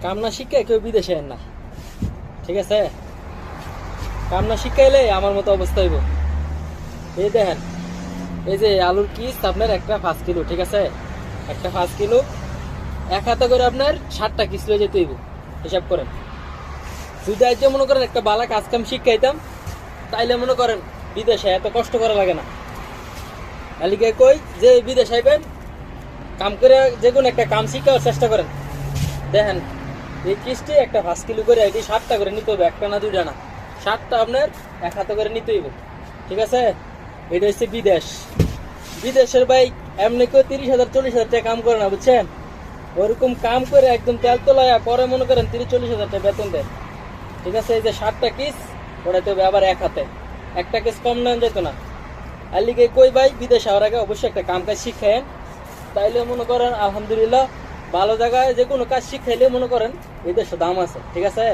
কাম না শিক্ষায় কেউ বিদেশে না, ঠিক আছে? কাম না শিখাইলে আমার মতো অবস্থা হইব। এই দেখেন, এই যে আলুর কিস আপনার একটা 5 কিলো, ঠিক আছে? একটা 5 কিলো 1 হাতে করে আপনার 60টা কিস লয়ে যেতে হইব। হিসাব করেন, যদি আজ মনে করেন একটা বালা কাজ কাম শিখাইতাম, তাইলে মনে করেন বিদেশে এত কষ্ট করা লাগে না। আলিকে কই যে বিদেশ আইবেন, কাম করে যে কোনো একটা কাম শিখার চেষ্টা করেন। দেখেন, এই কিস্তি একটা 5 কিলো করে এটি 60টা করে নিতে হবে, একটা না দুইটা না, 60টা আপনার 1 হাতে করে নিতে হইব, ঠিক আছে? এটা হচ্ছে বিদেশ। বিদেশের ভাই এমনি কেউ 30,000 40,000 টাকা কাম করে না, বুঝছেন? ওরকম কাম করে একদম তেল তোলায় পরে মনে করেন 30-40 হাজার টাকা বেতন দেয়, ঠিক আছে? এই যে 60টা কিস ওটাতে হবে আবার 1 হাতে, একটা কিস কম নেন যেত না। আর লিগে কই ভাই, বিদেশ হওয়ার আগে অবশ্যই একটা কাম কাজ শিখেন, তাইলে মনে করেন আলহামদুলিল্লাহ ভালো জায়গায় যে কোনো কাজ শিখাইলে মনে করেন এই দেশে দাম আছে, ঠিক আছে?